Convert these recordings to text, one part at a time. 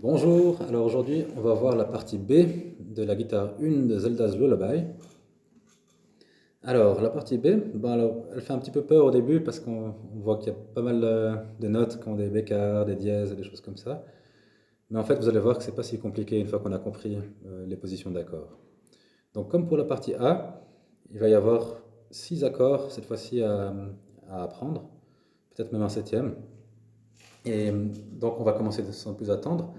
Bonjour, alors aujourd'hui on va voir la partie B de la guitare 1 de Zelda's Lullaby. Alors la partie B, elle fait un petit peu peur au début parce qu'on voit qu'il y a pas mal de notes qui ont des bécarres, des dièses et des choses comme ça. Mais en fait vous allez voir que c'est pas si compliqué une fois qu'on a compris les positions d'accords. Donc comme pour la partie A, il va y avoir 6 accords cette fois-ci à apprendre, peut-être même un septième. Et donc on va commencer sans plus attendre.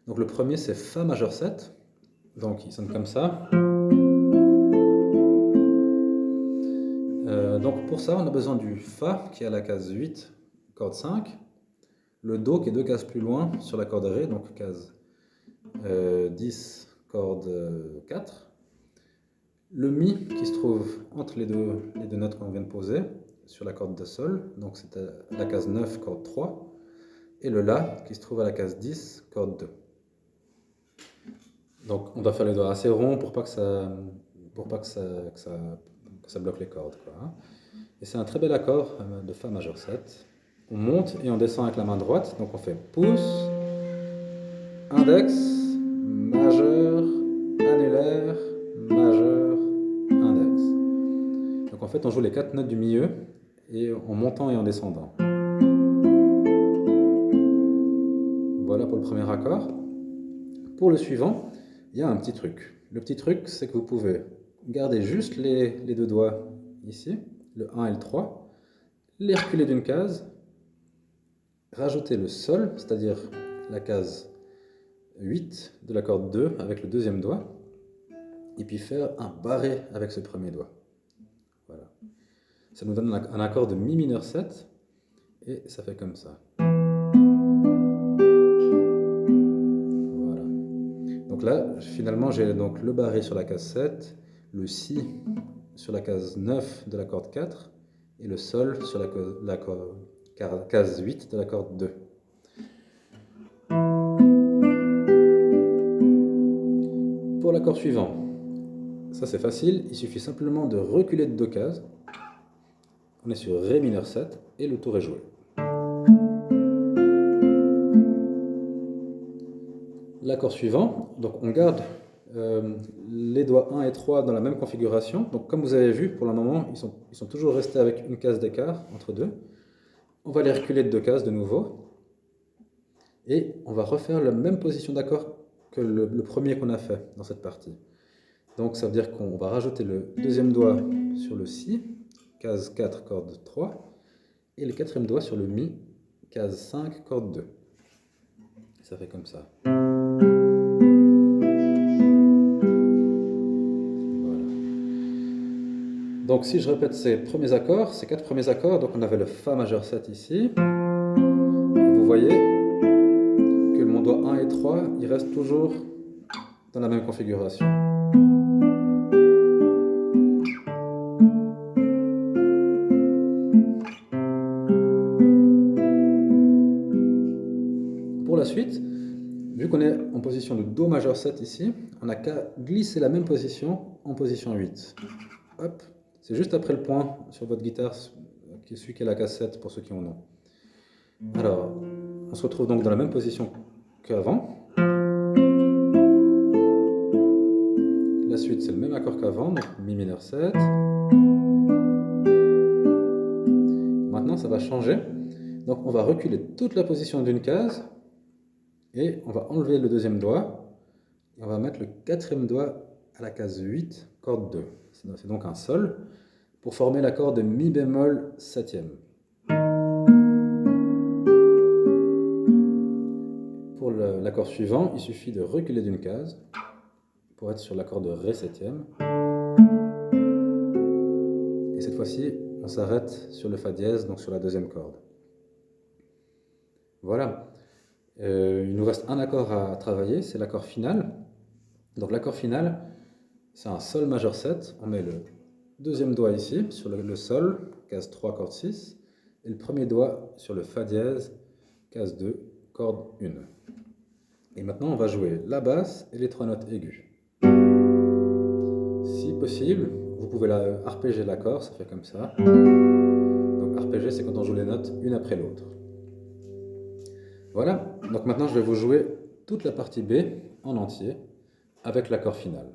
Donc le premier c'est Fa majeur 7. Donc il sonne comme ça. Donc pour ça, on a besoin du Fa qui est à la case 8, corde 5, le Do qui est deux cases plus loin sur la corde Ré, donc case 10, corde 4, le Mi qui se trouve entre les deux notes qu'on vient de poser sur la corde de Sol, donc c'est à la case 9, corde 3, et le La qui se trouve à la case 10, corde 2. Donc on doit faire les doigts assez ronds pour pas que ça bloque les cordes, quoi, hein. Et c'est un très bel accord de Fa majeur 7. On monte et on descend avec la main droite. Donc on fait pouce, index, majeur, annulaire, majeur, index. Donc en fait on joue les 4 notes du milieu et en montant et en descendant. Voilà pour le premier accord. Pour le suivant, il y a un petit truc. Le petit truc, c'est que vous pouvez garder juste les deux doigts ici, le 1 et le 3, les reculer d'une case, rajouter le Sol, c'est-à-dire la case 8 de la corde 2 avec le deuxième doigt, et puis faire un barré avec ce premier doigt. Voilà. Ça nous donne un accord de Mi mineur 7, et ça fait comme ça. Voilà. Donc là, finalement, j'ai donc le barré sur la case 7, le Si sur la case 9 de la corde 4, et le Sol sur la case 8 de la corde 2. Pour l'accord suivant, ça c'est facile, il suffit simplement de reculer de deux cases. On est sur Ré mineur 7 et le tour est joué. L'accord suivant, donc on garde les doigts 1 et 3 dans la même configuration. Donc comme vous avez vu, pour le moment, ils sont toujours restés avec une case d'écart entre deux. On va les reculer de deux cases de nouveau. Et on va refaire la même position d'accord que le premier qu'on a fait dans cette partie. Donc ça veut dire qu'on va rajouter le deuxième doigt sur le Si, case 4, corde 3, et le quatrième doigt sur le Mi, case 5, corde 2. Ça fait comme ça. Voilà. Donc si je répète ces premiers accords, ces 4 premiers accords, donc on avait le Fa majeur 7 ici, et vous voyez que mon doigt 1 et 3, ils restent toujours dans la même configuration. Pour la suite, vu qu'on est en position de Do majeur 7 ici, on n'a qu'à glisser la même position en position 8. Hop, c'est juste après le point sur votre guitare, qui est celui qui est la case 7 pour ceux qui en ont. Alors, on se retrouve donc dans la même position qu'avant. La suite, c'est le même accord qu'avant, donc Mi mineur 7. Maintenant, ça va changer. Donc, on va reculer toute la position d'une case et on va enlever le deuxième doigt et on va mettre le quatrième doigt à la case 8, corde 2. C'est donc un Sol pour former l'accord de Mi bémol 7e. Pour l'accord suivant, il suffit de reculer d'une case pour être sur l'accord de Ré 7e. Et cette fois-ci, on s'arrête sur le Fa dièse, donc sur la deuxième corde. Voilà. Il nous reste un accord à travailler, c'est l'accord final. Donc l'accord final, c'est un Sol majeur 7. On met le deuxième doigt ici, sur le Sol, case 3, corde 6. Et le premier doigt sur le Fa dièse, case 2, corde 1. Et maintenant, on va jouer la basse et les 3 notes aiguës. Si possible, vous pouvez arpéger l'accord, ça fait comme ça. Donc arpéger, c'est quand on joue les notes une après l'autre. Voilà, donc maintenant je vais vous jouer toute la partie B en entier avec l'accord final.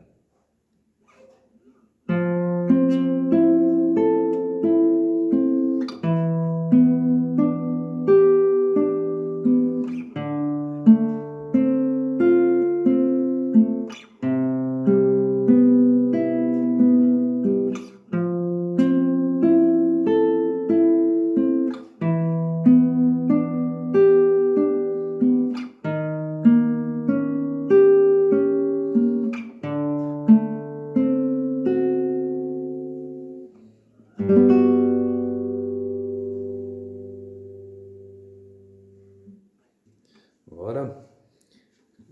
Voilà.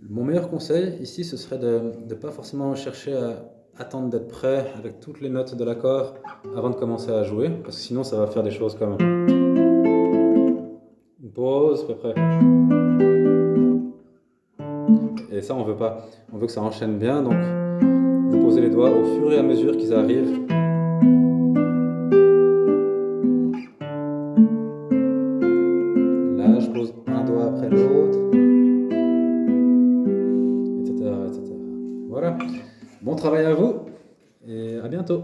Mon meilleur conseil ici, ce serait de ne pas forcément chercher à attendre d'être prêt avec toutes les notes de l'accord avant de commencer à jouer, parce que sinon ça va faire des choses comme une pause, puis après. Et ça, on veut pas. On veut que ça enchaîne bien, donc vous posez les doigts au fur et à mesure qu'ils arrivent. Là, je pose un doigt après l'autre, etc., etc. Voilà. Bon travail à vous et à bientôt.